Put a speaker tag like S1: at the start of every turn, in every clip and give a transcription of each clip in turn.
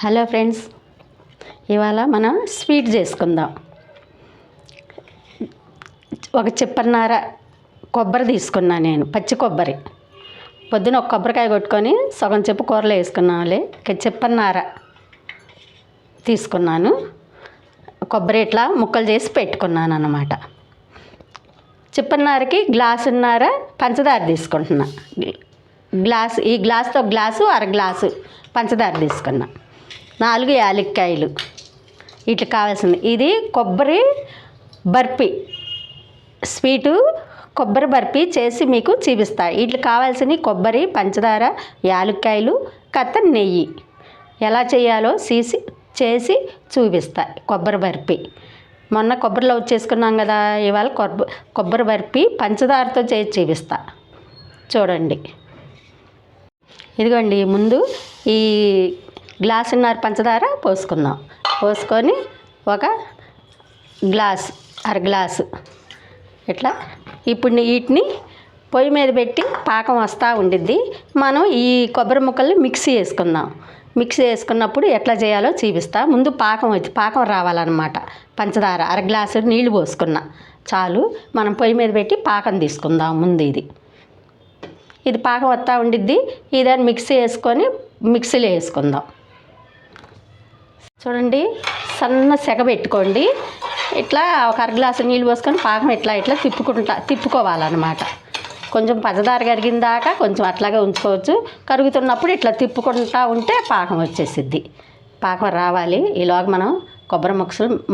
S1: Hello friends, ఇవాళ మనం sweet చేసుకుందాం. ఒక చిప్పన్నర కొబ్బరి తీసుకున్నా నేను, పచ్చి కొబ్బరి. పొద్దున ఒక కొబ్బరికాయ కొట్టుకొని సగం చెప్పు కూరలో వేసుకున్నాంలే. చిప్పన్నర తీసుకున్నాను. కొబ్బరి ఇట్లా ముక్కలు చేసి పెట్టుకున్నాను అన్నమాట. చిప్పన్నరకి గ్లాసున్నర పంచదార తీసుకుంటున్నా. ఈ గ్లాసుతో గ్లాసు అర గ్లాసు పంచదార తీసుకున్నా. 4 యాలక్కాయలు ఇట్లా కావాల్సింది. ఇది కొబ్బరి బర్ఫీ, స్వీటు కొబ్బరి బర్ఫీ చేసి మీకు చూపిస్తా. ఇట్లా కావాల్సినవి కొబ్బరి, పంచదార, యాలక్కాయలు, కత్త నెయ్యి. ఎలా చేయాలో చేసి చూపిస్తా. కొబ్బరి బర్ఫీ మొన్న కొబ్బరిలో చేసుకున్నాం కదా, ఇవాళ కొబ్బరి బర్ఫీ పంచదారతో చేసి చూపిస్తా. చూడండి. ఇదిగోండి, ముందు ఈ గ్లాసున్నర పంచదార పోసుకుందాం. పోసుకొని ఒక గ్లాసు, అర గ్లాసు ఇట్లా. ఇప్పుడు వీటిని పొయ్యి మీద పెట్టి పాకం వస్తూ ఉండిద్ది. మనం ఈ కొబ్బరి ముక్కల్ని మిక్సీ వేసుకుందాం. మిక్సీ వేసుకున్నప్పుడు ఎట్లా చేయాలో చూపిస్తా. ముందు పాకం రావాలన్నమాట. పంచదార అర గ్లాసు నీళ్లు పోసుకున్నా చాలు. మనం పొయ్యి మీద పెట్టి పాకం తీసుకుందాం. ముందు ఇది పాకం వస్తూ ఉండిద్ది. ఇదాన్ని మిక్సీ వేసుకొని మిక్సీలో వేసుకుందాం. చూడండి, సన్న సెగ పెట్టుకోండి. ఇట్లా ఒక అర గ్లాసు నీళ్ళు పోసుకొని పాకం ఇట్లా తిప్పుకోవాలన్నమాట. కొంచెం పంచదార కరిగిన దాకా కొంచెం అట్లాగే ఉంచుకోవచ్చు. కరుగుతున్నప్పుడు ఇట్లా తిప్పుకుంటూ ఉంటే పాకం వచ్చేసిద్ది. పాకం రావాలి. ఈలోగా మనం కొబ్బరి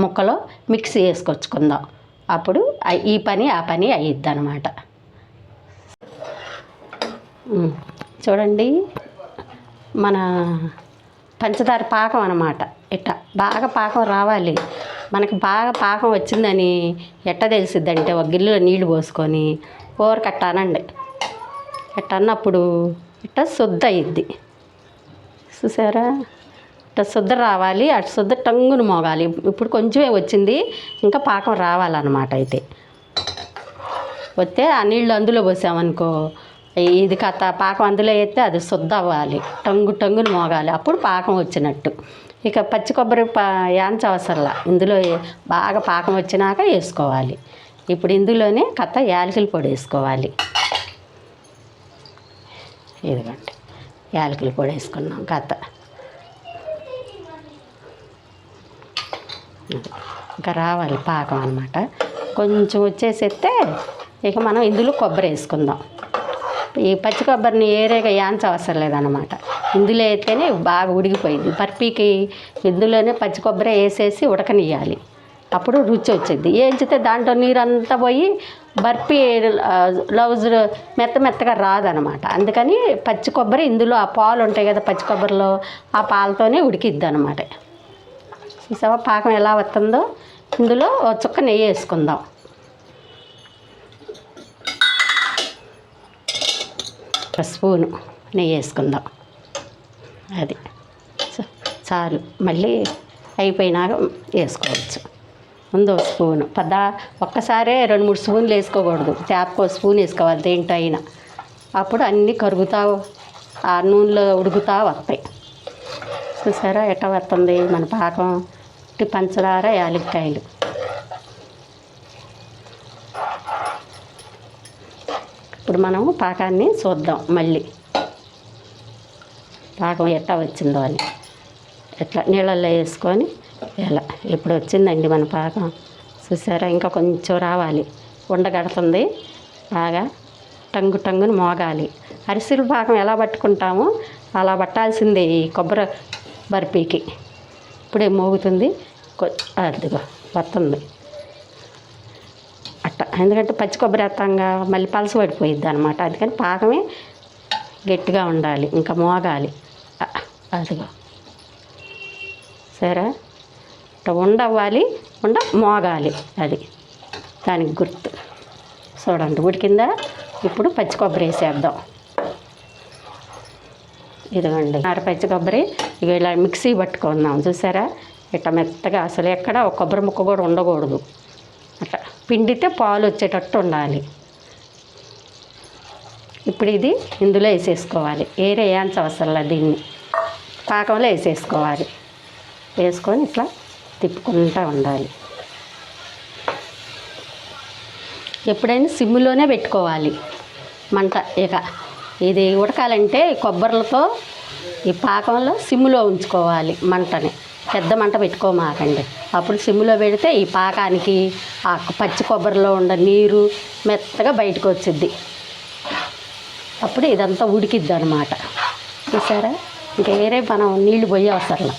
S1: ముక్కలో మిక్సీ వేసుకొచ్చుకుందాం. అప్పుడు ఈ పని ఆ పని అయ్యిద్ది అన్నమాట. చూడండి, మన పంచదార పాకం అన్నమాట. ఇట్లా బాగా పాకం రావాలి. మనకు బాగా పాకం వచ్చిందని ఎట్ట తెలిసిద్దంటే, ఒక గిన్నెలో నీళ్లు పోసుకొని కట్టానండి. అన్నప్పుడు ఇట్లా శుద్ధ అయ్యిద్ది. చూసారా? ఇట్లా శుద్ధ రావాలి. అటు శుద్ధ టంగును మోగాలి. ఇప్పుడు కొంచెమే వచ్చింది, ఇంకా పాకం రావాలన్నమాట. అయితే వస్తే ఆ నీళ్ళు అందులో పోసామనుకో, ఇది పాకం అందులో వేస్తే అది శుద్ధ అవ్వాలి. టంగును మోగాలి. అప్పుడు పాకం వచ్చినట్టు. ఇక పచ్చి కొబ్బరి యాంచ అవసరంలా. ఇందులో బాగా పాకం వచ్చినాక వేసుకోవాలి. ఇప్పుడు ఇందులోనే యాలకుల పొడి వేసుకోవాలి. ఇదిగోండి, యాలకుల పొడి వేసుకున్నాం. ఇంకా రావాలి పాకం అన్నమాట. కొంచెం వచ్చేసేస్తే ఇక మనం ఇందులో కొబ్బరి వేసుకుందాం. ఈ పచ్చి కొబ్బరిని ఏరేగా యాంచ అవసరం లేదన్నమాట. ఇందులో వేస్తేనే బాగా ఉడికిపోయింది. బర్ఫీకి ఇందులోనే పచ్చి కొబ్బరి వేసేసి ఉడకనియాలి. అప్పుడు రుచి వచ్చింది. వేయించితే దాంట్లో నీరంతా పోయి బర్ఫీ లౌజ్ మెత్తగా రాదనమాట. అందుకని పచ్చి కొబ్బరి ఇందులో ఆ పాలు ఉంటాయి కదా, పచ్చి కొబ్బరిలో ఆ పాలతోనే ఉడికిద్ది అనమాట. చూసావా పాకం ఎలా వస్తుందో? ఇందులో ఒక చుక్క నెయ్యి వేసుకుందాం. ఒక స్పూను నెయ్యి వేసుకుందాం. అది చాలు. మళ్ళీ అయిపోయినాక వేసుకోవచ్చు. ముందు ఒక స్పూను ఒక్కసారే 2-3 స్పూన్లు వేసుకోకూడదు. తేపకో స్పూన్ వేసుకోవాలి దేంట్లో అయినా. అప్పుడు అన్నీ కరుగుతా ఆ నూనెలో ఉడుకుతా వస్తాయి. చూసారా ఎట్లా వస్తుంది మన పాకం? పంచదార, యాలక్కాయలు. ఇప్పుడు మనం పాకాన్ని చూద్దాం. మళ్ళీ పాకం ఎట్లా వచ్చిందో అని ఎట్లా నీళ్ళల్లో వేసుకొని ఇప్పుడు వచ్చిందండి మన పాకం. చూసారా? ఇంకా కొంచెం రావాలి. ఉండగడుతుంది. బాగా టంగును మోగాలి. అరిసెల పాకం ఎలా పట్టుకుంటామో అలా పట్టాల్సిందే ఈ కొబ్బరి బర్ఫీకి. ఇప్పుడే మోగుతుంది. అదిగో వస్తుంది అట్ట. ఎందుకంటే పచ్చి కొబ్బరి వేస్తాంగా, మళ్ళీ పలస పడిపోయిద్ది అనమాట. అందుకని పాకమే గట్టిగా ఉండాలి, ఇంకా మోగాలి. అదిగో సరే, ఇట్లా ఉండవ్వాలి, మోగాలి. అది దానికి గుర్తు. చూడండి ఉడికిందా? ఇప్పుడు పచ్చి కొబ్బరి వేసేద్దాం. ఇదిగోండి పచ్చి కొబ్బరి. ఇక ఇలా మిక్సీ పట్టుకుందాం. చూసారా? ఇట్లా మెత్తగా. అసలు ఎక్కడ ఒక కొబ్బరి ముక్క కూడా ఉండకూడదు. అట్లా పిండితే పాలు వచ్చేటట్టు ఉండాలి. ఇప్పుడు ఇది ఇందులో వేసేసుకోవాలి. వేరే యాంచ అవసరంలా దీన్ని. పాకంలో వేసేసుకోవాలి. వేసుకొని ఇట్లా తిప్పుకుంటూ ఉండాలి. ఎప్పుడైనా సిమ్లోనే పెట్టుకోవాలి మంట. ఇక ఇది ఉడకాలంటే కొబ్బరిలతో ఈ పాకంలో సిమ్లో ఉంచుకోవాలి మంటని. పెద్ద మంట పెట్టుకోమాకండి. అప్పుడు సిమ్లో పెడితే ఈ పాకానికి ఆ పచ్చి కొబ్బరిలో ఉన్న నీరు మెత్తగా బయటకు వచ్చిద్ది. అప్పుడు ఇదంతా ఉడికిద్ది అనమాట. చూసారా, ఇంక వేరే మనం నీళ్లు పోయే అవసరం,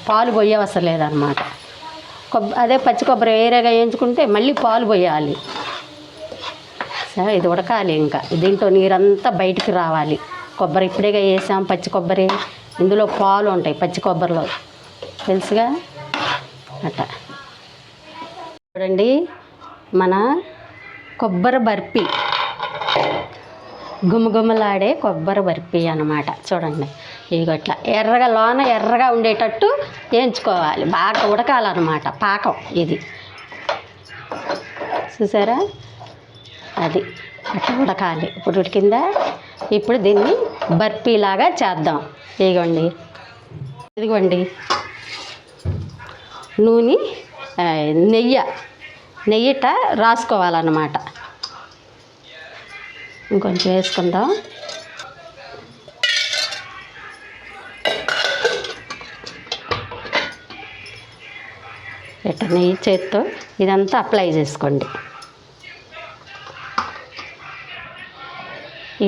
S1: పాలు పోయే అవసరం లేదనమాట. అదే పచ్చి కొబ్బరి వేరేగా వేయించుకుంటే మళ్ళీ పాలు పోయాలి. సరే, ఇది ఉడకాలి. ఇంకా దీంట్లో నీరంతా బయటికి రావాలి. కొబ్బరి ఇప్పుడేగా వేసాం పచ్చి కొబ్బరి, ఇందులో పాలు ఉంటాయి పచ్చి కొబ్బరిలో, తెలుసుగా. అట్ట చూడండి, మన కొబ్బరి బర్ఫీ, గుమగుమలాడే కొబ్బరి బర్ఫీ అన్నమాట. చూడండి, ఇవి అట్లా ఎర్రగా లోన ఎర్రగా ఉండేటట్టు వేయించుకోవాలి. బాగా ఉడకాలన్నమాట పాకం ఇది. చూసారా, అది అట్లా ఉడకాలి. ఇప్పుడు ఉడికిందా? ఇప్పుడు దీన్ని బర్ఫీలాగా చేద్దాం. ఇదిగోండి నూనె, నెయ్యిట రాసుకోవాలన్నమాట. ఇంకొంచెం వేసుకుందాం. ఇట్లా నెయ్యి చేత్తో ఇదంతా అప్లై చేసుకోండి.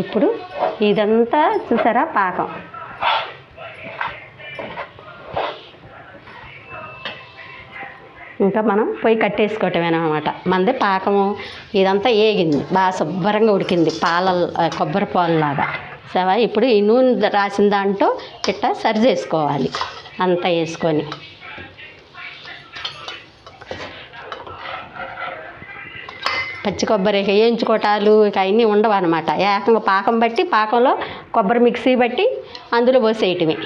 S1: ఇప్పుడు ఇదంతా చూసారా పాకం. ఇంకా మనం పొయ్యి కట్టేసుకోవటమేనమాట. మనది పాకము ఇదంతా ఏగింది, బాగా శుభ్రంగా ఉడికింది, కొబ్బరి పాలులాగా. సరే, ఇప్పుడు ఈ నూనె రాసిన దాంట్లో ఇట్లా సరి చేసుకోవాలి అంతా వేసుకొని. పచ్చి కొబ్బరి వేయించుకోవటాలు ఇక అవన్నీ ఉండవు అనమాట. ఏకంగా పాకం బట్టి పాకంలో కొబ్బరి మిక్సీ బట్టి అందులో పోసేయటమే.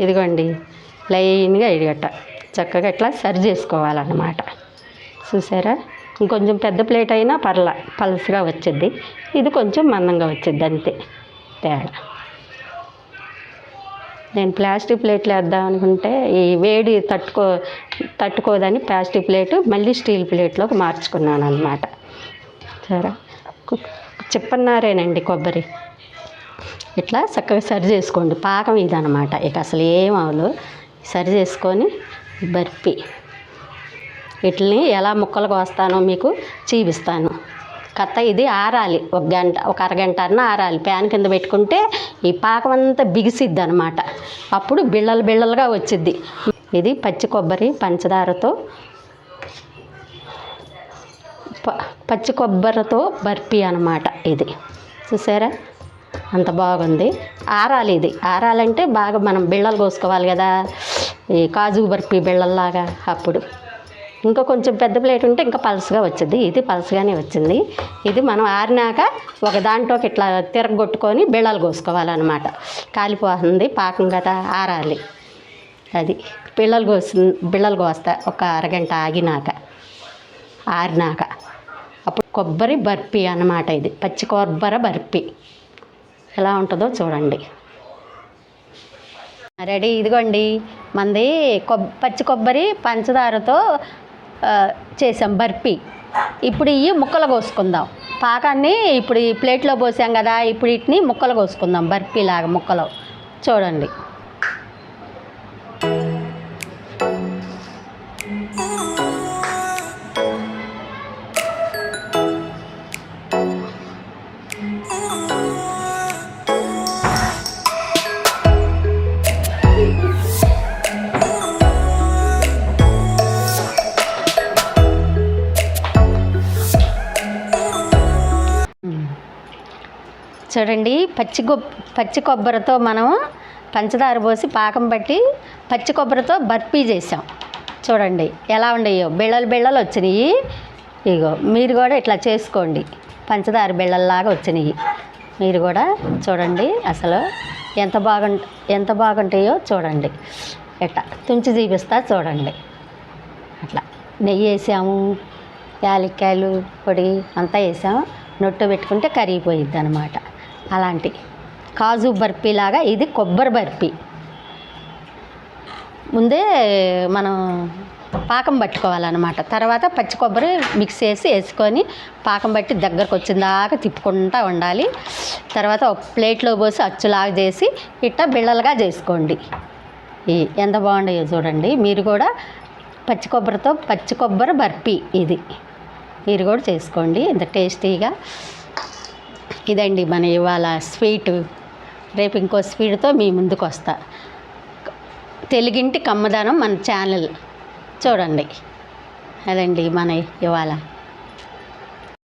S1: ఇదిగోండి, లైన్గా ఇడిగట్ట చక్కగా ఇట్లా సరి చేసుకోవాలన్నమాట. చూసారా, ఇంకొంచెం పెద్ద ప్లేట్ అయినా పలుసుగా వచ్చిద్ది. ఇది కొంచెం మందంగా వచ్చిద్ది, అంతే తేడా. నేను ప్లాస్టిక్ ప్లేట్లు వేద్దాం అనుకుంటే ఈ వేడి తట్టుకోదని ప్లాస్టిక్ ప్లేటు మళ్ళీ స్టీల్ ప్లేట్లోకి మార్చుకున్నాను అన్నమాట. సరే, చెప్పన్నారేనండి కొబ్బరి. ఇట్లా చక్కగా సరి చేసుకోండి. పాకం ఇదనమాట. ఇక అసలు ఏం అవ్వదు. సరి చేసుకొని బర్ఫీ వీటిని ఎలా ముక్కలు కోస్తానో మీకు చూపిస్తాను. ఇది ఆరాలి, ఒక అరగంట అన్న ఆరాలి. ప్యాన్ కింద పెట్టుకుంటే ఈ పాకం అంతా బిగిసిద్ది అనమాట. అప్పుడు బిళ్ళలుగా వచ్చిద్ది. ఇది పచ్చి కొబ్బరి పంచదారతో పచ్చి కొబ్బరితో బర్ఫీ అనమాట. ఇది చూసారా, అంత బాగుంది. ఆరాలి. ఇది ఆరాలంటే బాగా మనం బిళ్ళలు కోసుకోవాలి కదా, ఈ కాజు బర్ఫీ బిళ్ళల్లాగా. అప్పుడు ఇంకా కొంచెం పెద్ద ప్లేట్ ఉంటే ఇంకా పలుసుగా వచ్చింది. ఇది పలుసుగానే వచ్చింది. ఇది మనం ఆరినాక ఒక దాంట్లోకి ఇట్లా తిరగొట్టుకొని బిళ్ళలు కోసుకోవాలన్నమాట. కాలిపోతుంది పాకం కదా, ఆరాలి. అది బిళ్ళలు కోస్తా ఒక అరగంట ఆగినాక, ఆరినాక. అప్పుడు కొబ్బరి బర్ఫీ అన్నమాట. ఇది పచ్చి కొబ్బరి బర్ఫీ ఎలా ఉంటుందో చూడండి. రెడీ. ఇదిగోండి, మనది పచ్చి కొబ్బరి పంచదారతో చేసాం బర్ఫీ. ఇప్పుడు ఇవి ముక్కలు కోసుకుందాం. పాకాన్ని ఇప్పుడు ఈ ప్లేట్లో పోసాం కదా, ఇప్పుడు వీటిని ముక్కలు కోసుకుందాం బర్ఫీ లాగా ముక్కలు. చూడండి. చూడండి, పచ్చి కొబ్బరితో మనం పంచదార పోసి పాకం బట్టి పచ్చి కొబ్బరితో బర్ఫీ చేసాం. చూడండి ఎలా ఉండేయో, బిళ్ళలు వచ్చినాయి. ఇగో మీరు కూడా ఇట్లా చేసుకోండి. పంచదార బిళ్ళల్లాగా వచ్చినాయి. మీరు కూడా చూడండి అసలు ఎంత బాగుంటాయో చూడండి. ఇట్లా తుంచి చూపిస్తా చూడండి. అట్లా నెయ్యి వేసాము, యాలక్కాయలు పొడి అంతా వేసాం, నొట్టు పెట్టుకుంటే కరిగిపోయిద్ది అనమాట. అలాంటి కాజు బర్ఫీ లాగా ఇది కొబ్బరి బర్ఫీ. ముందే మనం పాకం పట్టుకోవాలన్నమాట. తర్వాత పచ్చి కొబ్బరి మిక్స్ చేసి వేసుకొని పాకం పట్టి దగ్గరకు వచ్చిన దాకా తిప్పుకుంటూ ఉండాలి. తర్వాత ఒక ప్లేట్లో పోసి అచ్చులాగా చేసి ఇట్లా బిళ్ళలుగా చేసుకోండి. ఎంత బాగుంటాయో చూడండి. మీరు కూడా పచ్చి కొబ్బరితో పచ్చి కొబ్బరి బర్ఫీ ఇది మీరు కూడా చేసుకోండి, ఇంత టేస్టీగా. ఇదండి మన ఇవాళ స్వీటు. రేపు ఇంకో స్వీట్తో మీ ముందుకు వస్తా. తెలుగింటి కమ్మదనం మన ఛానల్ చూడండి. అదండి మన ఇవాళ